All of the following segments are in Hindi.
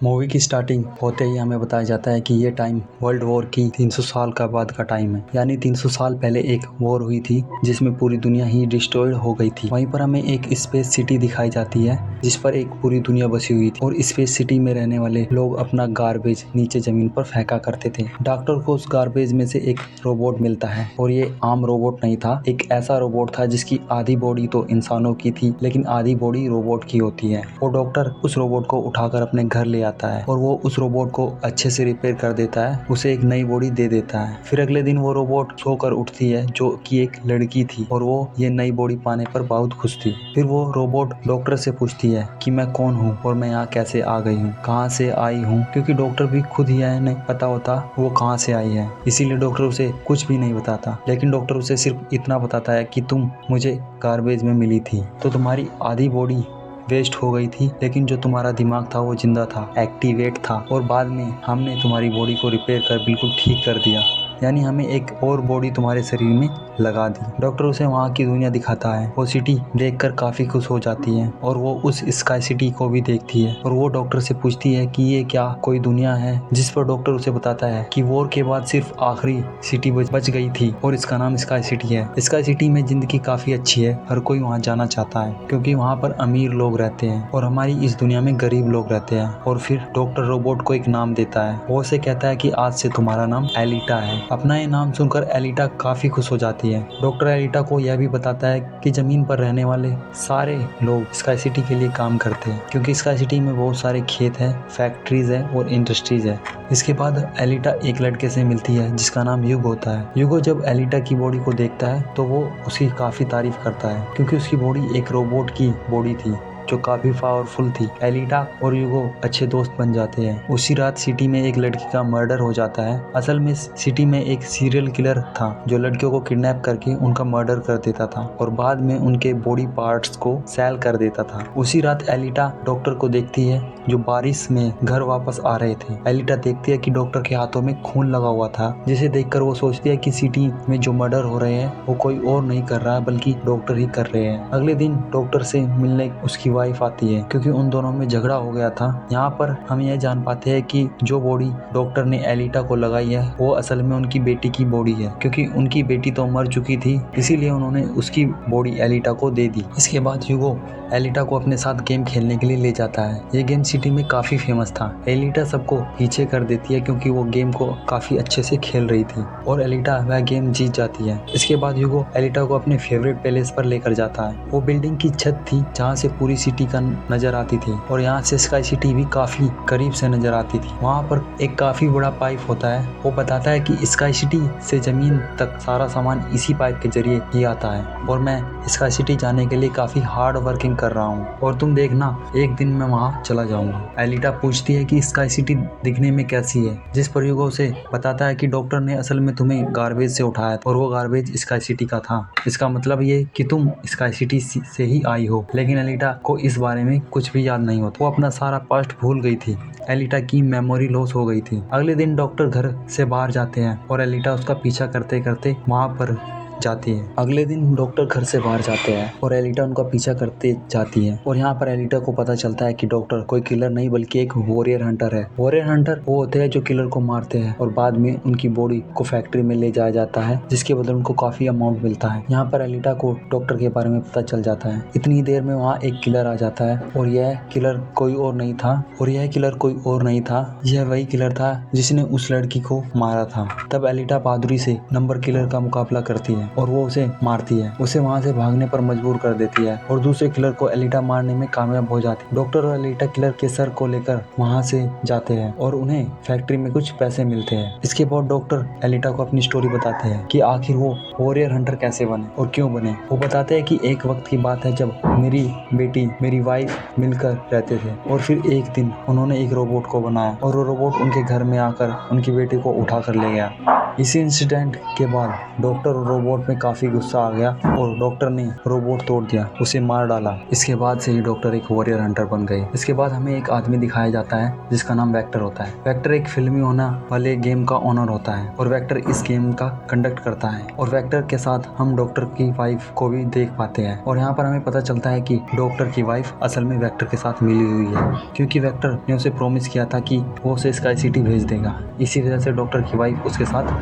मूवी की स्टार्टिंग होते ही हमें बताया जाता है कि ये टाइम वर्ल्ड वॉर की 300 साल का बाद का टाइम है। यानी 300 साल पहले एक वॉर हुई थी जिसमें पूरी दुनिया ही डिस्ट्रॉयड हो गई थी। वहीं पर हमें एक स्पेस सिटी दिखाई जाती है जिस पर एक पूरी दुनिया बसी हुई थी और स्पेस सिटी में रहने वाले लोग अपना गार्बेज नीचे जमीन पर फेंका करते थे। डॉक्टर को उस गार्बेज में से एक रोबोट मिलता है और ये आम रोबोट नहीं था, एक ऐसा रोबोट था जिसकी आधी बॉडी तो इंसानों की थी लेकिन आधी बॉडी रोबोट की होती है। और डॉक्टर उस रोबोट को उठाकर अपने घर ले आता है और वो उस रोबोट को अच्छे से रिपेयर कर देता है, उसे एक नई बॉडी दे देता है। फिर अगले दिन वो रोबोट सोकर उठती है जो कि एक लड़की थी और वो ये नई बॉडी पाने पर बहुत खुश थी। फिर वो रोबोट डॉक्टर से पूछती है कि मैं कौन हूँ और मैं यहाँ कैसे आ गई हूँ, कहाँ से आई हूँ, क्योंकि डॉक्टर भी खुद ही नहीं पता होता वो कहाँ से आई है। इसीलिए डॉक्टर उसे कुछ भी नहीं बताता, लेकिन डॉक्टर उसे सिर्फ इतना बताता है कि तुम मुझे गार्बेज में मिली थी तो तुम्हारी आधी बॉडी वेस्ट हो गई थी लेकिन जो तुम्हारा दिमाग था वो जिंदा था, एक्टिवेट था और बाद में हमने तुम्हारी बॉडी को रिपेयर कर बिल्कुल ठीक कर दिया, यानी हमें एक और बॉडी तुम्हारे शरीर में लगा दी। डॉक्टर उसे वहाँ की दुनिया दिखाता है। वो सिटी देखकर काफी खुश हो जाती है और वो उस स्काई सिटी को भी देखती है और वो डॉक्टर से पूछती है कि ये क्या कोई दुनिया है, जिस पर डॉक्टर उसे बताता है कि वॉर के बाद सिर्फ आखिरी सिटी बच गई थी और इसका नाम स्काई सिटी है। स्काई सिटी में जिंदगी काफी अच्छी है, हर कोई वहाँ जाना चाहता है क्योंकि वहाँ पर अमीर लोग रहते हैं और हमारी इस दुनिया में गरीब लोग रहते हैं। और फिर डॉक्टर रोबोट को एक नाम देता है, वो उसे कहता है कि आज से तुम्हारा नाम एलिटा है। अपना ये नाम सुनकर एलिटा काफी खुश हो जाती है। डॉक्टर एलिटा को यह भी बताता है कि जमीन पर रहने वाले सारे लोग स्काई सिटी के लिए काम करते हैं क्योंकि स्काई सिटी में बहुत सारे खेत हैं, फैक्ट्रीज है और इंडस्ट्रीज है। इसके बाद एलिटा एक लड़के से मिलती है जिसका नाम युग होता है। युगो जब एलिटा की बॉडी को देखता है तो वो उसकी काफी तारीफ करता है क्योंकि उसकी बॉडी एक रोबोट की बॉडी थी जो काफी पावरफुल थी। एलिटा और युगो अच्छे दोस्त बन जाते हैं। उसी रात सिटी में एक लड़की का मर्डर हो जाता है। असल में सिटी में एक सीरियल किलर था जो लड़कियों को किडनैप करके उनका मर्डर कर देता था और बाद में उनके बॉडी पार्ट्स को सेल कर देता था। उसी रात एलिटा डॉक्टर को देखती है जो बारिश में घर वापस आ रहे थे। एलिटा देखती है कि डॉक्टर के हाथों में खून लगा हुआ था, जिसे देखकर वो सोचती है कि सिटी में जो मर्डर हो रहे हैं वो कोई और नहीं कर रहा है बल्कि डॉक्टर ही कर रहे हैं। अगले दिन डॉक्टर से मिलने उसकी वाइफ आती है क्योंकि उन दोनों में झगड़ा हो गया था। यहाँ पर हम यह जान पाते हैं कि जो बॉडी डॉक्टर ने एलिटा को लगाई है वो असल में उनकी बेटी की बॉडी है क्योंकि उनकी बेटी तो मर चुकी थी, इसीलिए उन्होंने उसकी बॉडी एलिटा को दे दी। इसके बाद ह्यूगो एलिटा को अपने साथ गेम खेलने के लिए ले जाता है। ये गेम सिटी में काफी फेमस था। एलिटा सबको पीछे कर देती है क्योंकि वो गेम को काफी अच्छे से खेल रही थी और एलिटा वह गेम जीत जाती है। इसके बाद ह्यूगो एलिटा को अपने फेवरेट पैलेस पर लेकर जाता है। वो बिल्डिंग की छत थी जहाँ से पूरी सिटी का नजर आती थी और यहाँ से स्काई सिटी भी काफी करीब से नजर आती थी। वहाँ पर एक काफी बड़ा पाइप होता है, वो बताता है कि स्काई सिटी से जमीन तक सारा सामान इसी पाइप के जरिए ही आता है और मैं स्काई सिटी जाने के लिए काफी हार्ड वर्किंग कर रहा हूँ और तुम देखना एक दिन मैं वहाँ चला जाऊंगा। एलिटा पूछती है कि स्काई सिटी दिखने में कैसी है, जिस पर ह्यूगो उसे बताता है कि डॉक्टर ने असल में तुम्हें गार्बेज से उठाया और वो गार्बेज स्काई सिटी का था। इसका मतलब ये कि तुम स्काई सिटी से ही आई हो। लेकिन एलिटा को इस बारे में कुछ भी याद नहीं होता, वो अपना सारा पास्ट भूल गई थी। एलिटा की मेमोरी लॉस हो गई थी। अगले दिन डॉक्टर घर से बाहर जाते हैं और एलिटा उसका पीछा करते करते वहाँ पर जाती है। अगले दिन डॉक्टर घर से बाहर जाते हैं और एलिटा उनका पीछा करते जाती है और यहाँ पर एलिटा को पता चलता है कि डॉक्टर कोई किलर नहीं बल्कि एक वॉरियर हंटर है। वॉरियर हंटर वो होते हैं जो किलर को मारते हैं और बाद में उनकी बॉडी को फैक्ट्री में ले जाया जाता है जिसके बदले उनको काफी अमाउंट मिलता है। यहाँ पर एलिटा को डॉक्टर के बारे में पता चल जाता है। इतनी देर में वहाँ एक किलर आ जाता है और यह किलर कोई और नहीं था, यह वही किलर था जिसने उस लड़की को मारा था। तब एलिटा बहादुरी से नंबर किलर का मुकाबला करती है और वो उसे मारती है, उसे वहाँ से भागने पर मजबूर कर देती है और दूसरे किलर को एलिटा मारने में कामयाब हो जाती है। डॉक्टर और एलिटा किलर के सर को लेकर वहाँ से जाते हैं और उन्हें फैक्ट्री में कुछ पैसे मिलते हैं। इसके बाद डॉक्टर एलिटा को अपनी स्टोरी बताते हैं कि आखिर वो वॉरियर हंटर कैसे बने और क्यों बने। वो बताते हैं कि एक वक्त की बात है जब मेरी बेटी मेरी वाइफ मिलकर रहते थे और फिर एक दिन उन्होंने एक रोबोट को बनाया और वो रोबोट उनके घर में आकर उनकी बेटी को उठा कर ले गया। इसी इंसिडेंट के बाद डॉक्टर और रोबोट रोबोट में काफी गुस्सा आ गया और डॉक्टर ने रोबोट तोड़ दिया, उसे मार डाला। इसके बाद से ही डॉक्टर एक वॉरियर हंटर बन गए। इसके बाद हमें एक आदमी दिखाया जाता है जिसका नाम वेक्टर होता है। वेक्टर एक फिल्मी होने वाले गेम का ओनर होता है और वेक्टर इस गेम का कंडक्ट करता है और वेक्टर के साथ हम डॉक्टर की वाइफ को भी देख पाते हैं। और यहाँ पर हमें पता चलता है कि डॉक्टर की वाइफ असल में वेक्टर के साथ मिली हुई है, क्योंकि वेक्टर ने उसे प्रॉमिस किया था कि वो उसे स्काई सिटी भेज देगा। इसी वजह से डॉक्टर की वाइफ उसके साथ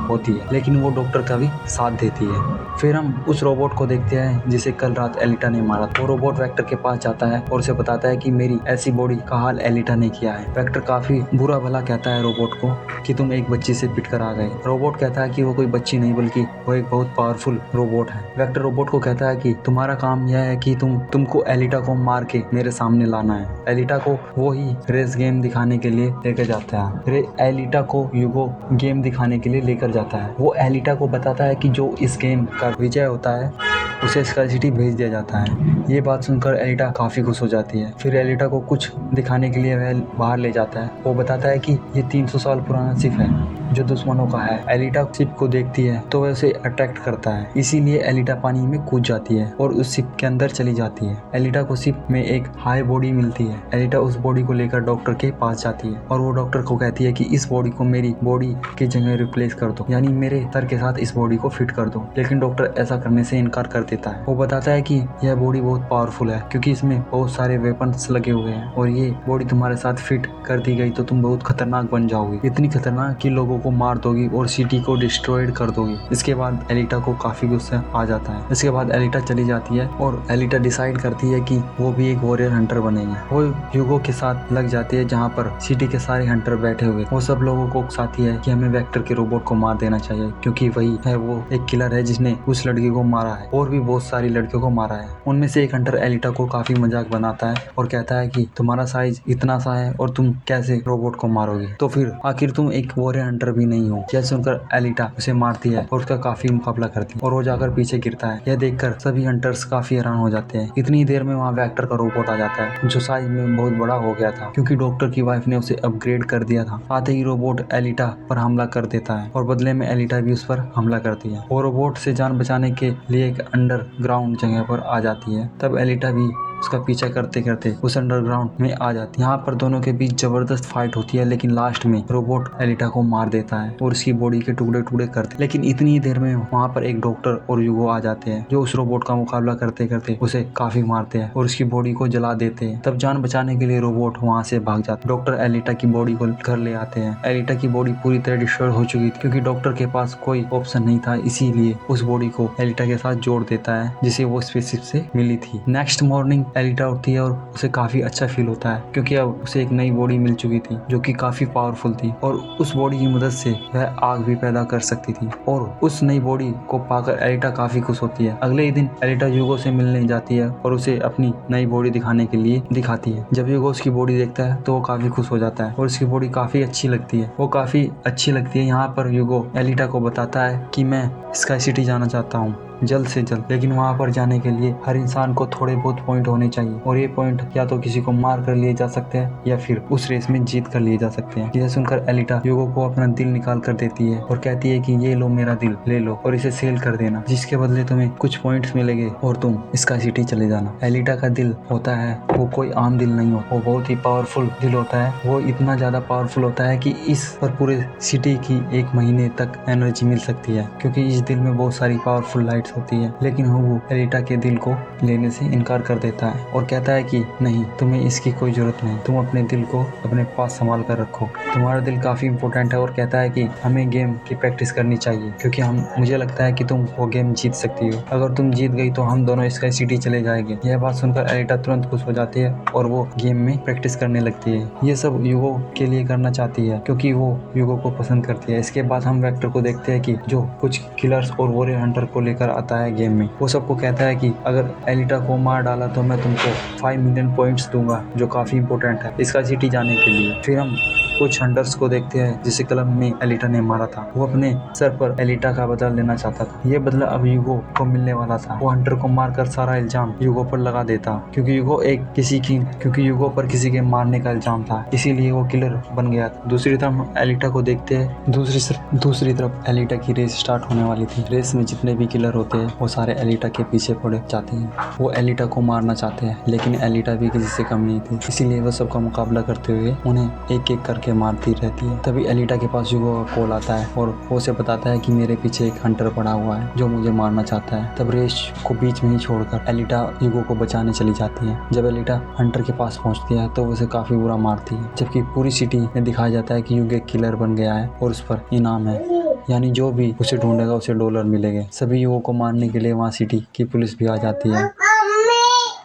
होती है, लेकिन वो डॉक्टर का भी साथ देती है। फिर हम उस रोबोट को देखते हैं जिसे कल रात एलिटा ने मारा। वो रोबोट वेक्टर के पास जाता है और उसे बताता है कि मेरी ऐसी बॉडी का हाल एलिटा ने किया है। वेक्टर काफी बुरा भला कहता है रोबोट को कि तुम एक बच्ची से पिट कर आ गए। रोबोट कहता है कि वो कोई बच्ची नहीं बल्कि वो एक बहुत पावरफुल रोबोट है। वेक्टर रोबोट को कहता है कि तुम्हारा काम यह है कि तुमको एलिटा को मार के मेरे सामने लाना है। एलिटा को वो ही रेस गेम दिखाने के लिए लेकर जाता है। एलिटा को यूगो गेम दिखाने के लिए लेकर जाता है। वो एलिटा को बताता है कि जो इस गेम का विजय होता है उसे स्काई सिटी भेज दिया जाता है। ये बात सुनकर एलिटा काफी खुश हो जाती है। फिर एलिटा को कुछ दिखाने के लिए वह बाहर ले जाता है। वो बताता है कि ये 300 साल पुराना शिप है जो दुश्मनों का है। एलिटा शिप को देखती है तो वह उसे अट्रैक्ट करता है, इसीलिए एलिटा पानी में कूद जाती है और उस शिप के अंदर चली जाती है। एलिटा को शिप में एक हाई बॉडी मिलती है। एलिटा उस बॉडी को लेकर डॉक्टर के पास जाती है और वो डॉक्टर को कहती है कि इस बॉडी को मेरी बॉडी की जगह रिप्लेस कर दो, यानी मेरे सर के साथ इस बॉडी को फिट कर दो। लेकिन डॉक्टर ऐसा करने से इनकार कर देता है। वो बताता है कि यह बॉडी बहुत पावरफुल है क्योंकि इसमें बहुत सारे वेपन्स लगे हुए हैं और ये बॉडी तुम्हारे साथ फिट कर दी गई तो तुम बहुत खतरनाक बन जाओगी, इतनी खतरनाक कि लोगों को मार दोगी और सिटी को डिस्ट्रॉयड कर दोगी। इसके बाद एलिटा को काफी गुस्सा आ जाता है। इसके बाद एलिटा चली जाती है और एलिटा डिसाइड करती है कि वो भी एक वॉरियर हंटर बनेगी। वो यूगो के साथ लग जाती है जहाँ पर सिटी के सारे हंटर बैठे हुए। वो सब लोगों को उकसाती है कि हमें वेक्टर के रोबोट को मार देना चाहिए क्योंकि वही है वो एक किलर है जिसने उस लड़की को मारा है और भी बहुत सारी लड़कियों को मारा है। उनमें से एक हंटर एलिटा को काफी मजाक बनाता है और कहता है कि तुम्हारा साइज इतना सा है और तुम कैसे रोबोट को मारोगे, तो फिर आखिर तुम एक वॉरियर हंटर भी नहीं हो। यह सुनकर एलिटा उसे मारती है और उसका काफी मुकाबला करती है और वो जाकर पीछे गिरता है। यह देखकर सभी हंटर्स काफी हैरान हो जाते हैं। इतनी देर में वहाँ वेक्टर का रोबोट आ जाता है जो साइज में बहुत बड़ा हो गया था क्योंकि डॉक्टर की वाइफ ने उसे अपग्रेड कर दिया था। आते ही रोबोट एलिटा पर हमला कर देता है और बदले में एलिटा भी उस पर हमला करती है। वो रोबोट से जान बचाने के लिए एक अंडरग्राउंड जगह पर आ जाती है। तब एलिटा भी उसका पीछा करते करते उस अंडरग्राउंड में आ जाती है। यहाँ पर दोनों के बीच जबरदस्त फाइट होती है, लेकिन लास्ट में रोबोट एलिटा को मार देता है और उसकी बॉडी के टुकड़े टुकड़े करते। लेकिन इतनी देर में वहाँ पर एक डॉक्टर और यूगो आ जाते हैं जो उस रोबोट का मुकाबला करते करते उसे काफी मारते हैं और उसकी बॉडी को जला देते हैं। तब जान बचाने के लिए रोबोट वहाँ से भाग जाता है। डॉक्टर एलिटा की बॉडी को घर ले आते हैं। एलिटा की बॉडी पूरी तरह डिस्ट्रॉय हो चुकी थी क्योंकि डॉक्टर के पास कोई ऑप्शन नहीं था, इसीलिए उस बॉडी को एलिटा के साथ जोड़ देता है जिसे वो स्पेसशिप से मिली थी। नेक्स्ट मॉर्निंग एलिटा उठती है और उसे काफी अच्छा फील होता है क्योंकि अब उसे एक नई बॉडी मिल चुकी थी जो कि काफी पावरफुल थी और उस बॉडी की मदद से वह आग भी पैदा कर सकती थी और उस नई बॉडी को पाकर एलिटा काफी खुश होती है। अगले ही दिन एलिटा यूगो से मिलने जाती है और उसे अपनी नई बॉडी दिखाने के लिए दिखाती है। जब यूगो उसकी बॉडी देखता है तो वो काफी खुश हो जाता है और उसकी बॉडी काफी अच्छी लगती है। वो काफी अच्छी लगती है। यहाँ पर यूगो एलिटा को बताता है कि मैं स्काई सिटी जाना चाहता हूँ जल्द से जल्द, लेकिन वहाँ पर जाने के लिए हर इंसान को थोड़े बहुत पॉइंट होने चाहिए और ये पॉइंट या तो किसी को मार कर लिए जा सकते हैं या फिर उस रेस में जीत कर लिए जा सकते हैं। यह सुनकर एलिटा यूगो को अपना दिल निकाल कर देती है और कहती है कि ये लो मेरा दिल ले लो और इसे सेल कर देना, जिसके बदले तुम्हें कुछ पॉइंट्स मिलेंगे और तुम स्काई सिटी चले जाना। एलिटा का दिल होता है वो कोई आम दिल नहीं होता, वो बहुत ही पावरफुल दिल होता है। वो इतना ज्यादा पावरफुल होता है कि इस पर पूरे सिटी की 1 महीने तक एनर्जी मिल सकती है क्योंकि इस दिल में बहुत सारी पावरफुल लाइट होती है। लेकिन वो एलिटा के दिल को लेने से इनकार कर देता है और कहता है कि नहीं, तुम्हें इसकी कोई जरूरत नहीं, तुम अपने दिल को अपने पास संभाल कर रखो, तुम्हारा दिल काफी इंपॉर्टेंट है। और कहता है कि हमें गेम की प्रैक्टिस करनी चाहिए क्योंकि मुझे लगता है कि तुम वो गेम जीत सकती हो। अगर तुम जीत गई तो हम दोनों स्काई सिटी चले जाएंगे। यह बात सुनकर एलिटा तुरंत खुश हो जाती है और वो गेम में प्रैक्टिस करने लगती है। ये सब यूगो के लिए करना चाहती है क्योंकि वो यूगो को पसंद करती है। इसके बाद हम वेक्टर को देखते हैं कि जो कुछ किलर्स और वॉरियर हंटर को लेकर आता है गेम में। वो सबको कहता है कि अगर एलिटा को मार डाला तो मैं तुमको 5 मिलियन पॉइंट्स दूंगा जो काफी इंपॉर्टेंट है स्काई सिटी जाने के लिए। फिर हम कुछ हंटर्स को देखते हैं जिसे क्लब में एलिटा ने मारा था। वो अपने सर पर एलिटा का बदला लेना चाहता था। ये बदला अब यूगो को मिलने वाला था। वो हंटर को मारकर सारा इल्जाम यूगो पर लगा देता, क्योंकि यूगो पर किसी के मारने का इल्जाम था, इसीलिए वो किलर बन गया था। दूसरी तरफ एलिटा को देखते हैं। दूसरी तरफ एलिटा की रेस स्टार्ट होने वाली थी। रेस में जितने भी किलर होते हैं वो सारे एलिटा के पीछे पड़े जाते हैं। वो एलिटा को मारना चाहते हैं, लेकिन एलिटा भी किसी से कम नहीं थी, इसीलिए वो सबका मुकाबला करते हुए उन्हें एक एक करके मारती रहती है। तभी एलिटा के पास यूगो का कॉल आता है और वो उसे बताता है कि मेरे पीछे एक हंटर पड़ा हुआ है जो मुझे मारना चाहता है। तब रेस को बीच में ही छोड़कर एलिटा यूगो को बचाने चली जाती है। जब एलिटा हंटर के पास पहुंचती है तो उसे काफी बुरा मारती है, जबकि पूरी सिटी में दिखाया जाता है कि यूगो एक किलर बन गया है और उस पर इनाम है, यानी जो भी उसे ढूंढेगा उसे डॉलर मिलेंगे। सभी युवकों को मारने के लिए वहाँ सिटी की पुलिस भी आ जाती है,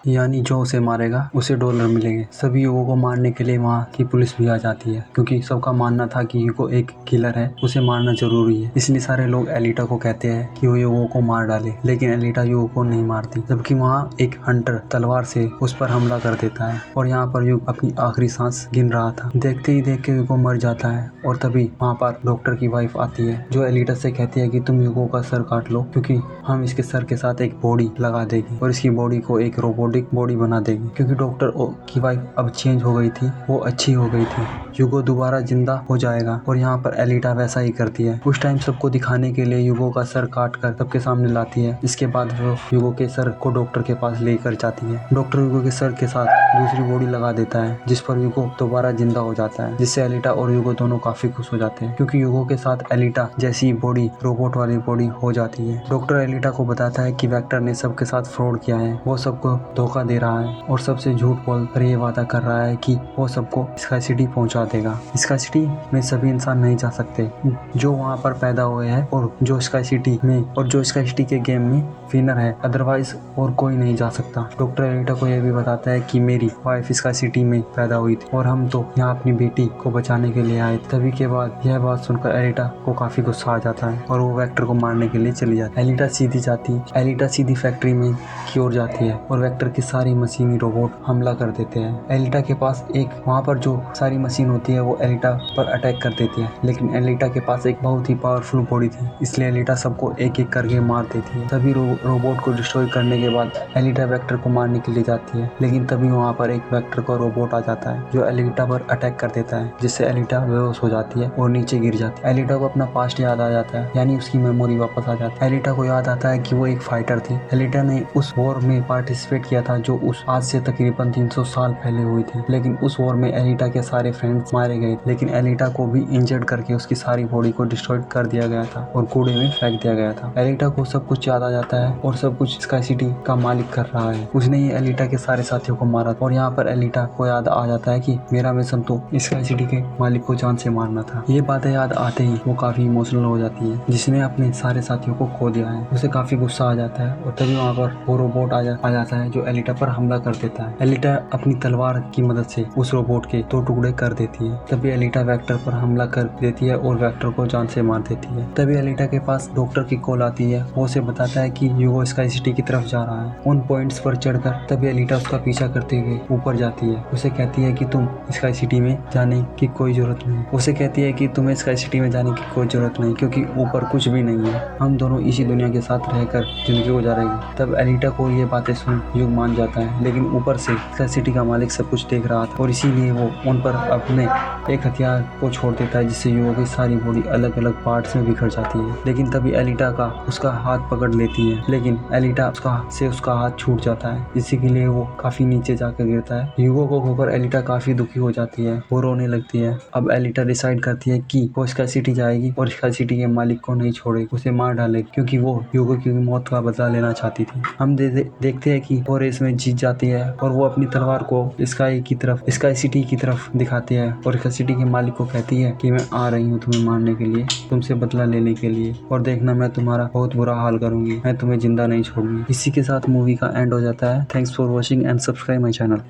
यानी जो उसे मारेगा उसे डॉलर मिलेंगे। सभी युवकों को मारने के लिए वहाँ की पुलिस भी आ जाती है, क्योंकि सबका मानना था कि यूगो एक किलर है, उसे मारना जरूरी है। इसलिए सारे लोग एलिटा को कहते हैं कि वो यूगो को मार डाले, लेकिन एलिटा यूगो को नहीं मारती। जबकि वहाँ एक हंटर तलवार से उस पर हमला कर देता है और यहाँ पर यूगो अपनी आखिरी सांस गिन रहा था। देखते ही देख के यूगो मर जाता है और तभी वहाँ पर डॉक्टर की वाइफ आती है, जो एलिटा से कहती है कि तुम यूगो का सर काट लो, क्योंकि हम इसके सर के साथ एक बॉडी लगा देगी और इसकी बॉडी को एक रोबोटिक बॉडी बना देगी। क्योंकि डॉक्टर की वाइफ अब चेंज हो गई थी, वो अच्छी हो गई थी। यूगो दोबारा जिंदा हो जाएगा और यहाँ पर एलिटा वैसा ही करती है। उस टाइम सबको दिखाने के लिए यूगो का सर काट कर सबके सामने लाती है। इसके बाद वो यूगो के सर को डॉक्टर के पास लेकर जाती है। डॉक्टर यूगो के सर के साथ दूसरी बॉडी लगा देता है, जिस पर यूगो दोबारा जिंदा हो जाता है, जिससे एलिटा और यूगो दोनों काफी खुश हो जाते हैं, क्योंकि यूगो के साथ एलिटा जैसी बॉडी रोबोट वाली बॉडी हो जाती है। डॉक्टर एलिटा को बताता है कि वेक्टर ने सबके साथ फ्रॉड किया है, वो सबको धोखा दे रहा है और सबसे झूठ बोलकर ये वादा कर रहा है कि वो सबको स्काई सिटी पहुंचा देगा। स्काई सिटी में सभी इंसान नहीं जा सकते जो वहाँ पर पैदा हुए हैं और जो स्काई सिटी के गेम में विनर है, अदरवाइज और कोई नहीं जा सकता। डॉक्टर एलिटा को यह भी बताता है कि मेरी वाइफ स्काई सिटी में पैदा हुई थी और हम तो यहाँ अपनी बेटी को बचाने के लिए आए। तभी के बाद यह बात सुनकर एलिटा को काफी गुस्सा आ जाता है और वो वेक्टर को मारने के लिए चली जाती है। एलिटा सीधी फैक्ट्री में की ओर जाती है और वेक्टर की सारी मशीनी रोबोट हमला कर देते हैं। एलिटा के पास वहाँ पर जो सारी मशीन होती है वो एलिटा पर अटैक कर देती है, लेकिन एलिटा के पास एक बहुत ही पावरफुल बॉडी थी, इसलिए एलिटा सबको एक एक करके मार देती है। तभी रोबोट को डिस्ट्रॉय करने के बाद एलिटा वेक्टर को मारने के लिए जाती है, लेकिन तभी वहाँ पर एक वेक्टर का रोबोट आ जाता है जो एलिटा पर अटैक कर देता है, जिससे एलिटा बेहोश हो जाती है और नीचे गिर जाती है। एलिटा को अपना पास्ट याद आ जाता है, यानी उसकी मेमोरी वापस आ जाती है। एलिटा को याद आता है कि वो एक फाइटर थी। एलिटा ने उस वॉर में पार्टिसिपेट किया था जो उस आज से तकरीबन 300 साल पहले हुई थी, लेकिन उस वॉर में एलिटा के सारे फ्रेंड्स मारे गए, लेकिन एलिटा को भी इंजर्ड करके उसकी सारी बॉडी को डिस्ट्रॉय कर दिया गया था और कूड़े में फेंक दिया गया था। एलिटा को सब कुछ याद आ जाता है और सब कुछ स्काई सिटी का मालिक कर रहा है। उसने ही एलिटा के सारे साथियों को मारा और यहाँ पर एलिटा को याद आ जाता है कि मेरा मिशन तो स्काई सिटी के मालिक को जान से मारना था। ये बातें याद आते ही वो काफी इमोशनल हो जाती है, जिसने अपने सारे साथियों को खो दिया है। उसे काफी गुस्सा आ जाता है और तभी वहाँ पर वो रोबोट आ जाता है जो एलिटा पर हमला कर देता है। एलिटा अपनी तलवार की मदद से उस रोबोट के 2 टुकड़े कर देती है। तभी एलिटा वेक्टर पर हमला कर देती है और वेक्टर को जान से मार देती है। तभी एलिटा के पास डॉक्टर की कॉल आती है। वो उसे बताता है कि यूगो स्काई सिटी की तरफ जा रहा है। उन पॉइंट्स पर चढ़कर तभी एलिटा उसका पीछा करते हुए ऊपर जाती है। उसे कहती है कि तुम स्काई सिटी में जाने की कोई जरूरत नहीं। उसे कहती है कि तुम्हें स्काई सिटी में जाने की कोई जरूरत नहीं, क्योंकि ऊपर कुछ भी नहीं है, हम दोनों इसी दुनिया के साथ रहकर जिंदगी गुजारेंगे। तब एलिटा को ये बातें सुन युग मान जाता है, लेकिन ऊपर से स्काई सिटी का मालिक सब कुछ देख रहा था और इसीलिए वो उन पर अपने एक हथियार को छोड़ देता है, जिससे युगो की सारी बॉडी अलग अलग पार्ट्स में बिखर जाती है। लेकिन तभी एलिटा उसका हाथ पकड़ लेती है, लेकिन एलिटा उसका हाथ छूट जाता है, इसी के लिए वो काफी नीचे जाकर गिरता है। युगो को खोकर एलिटा काफी दुखी हो जाती है, वो रोने लगती है। अब एलिटा डिसाइड करती है कि वो स्काई सिटी जाएगी और स्काई सिटी के मालिक को नहीं छोड़ेगी, उसे मार डालेगी, क्योंकि वो युगो की मौत का बदला लेना चाहती थी। हम देखते हैं कि वो रेस में जीत जाती है और वो अपनी तलवार को स्काई सिटी की तरफ दिखाती है और स्काई सिटी के मालिक को कहती है कि मैं आ रही हूँ तुम्हें मारने के लिए, तुमसे बदला लेने के लिए, और देखना मैं तुम्हारा बहुत बुरा हाल करूंगी, मैं तुम्हें जिंदा नहीं छोड़ूंगी। इसी के साथ मूवी का एंड हो जाता है। Thanks for watching and subscribe my channel.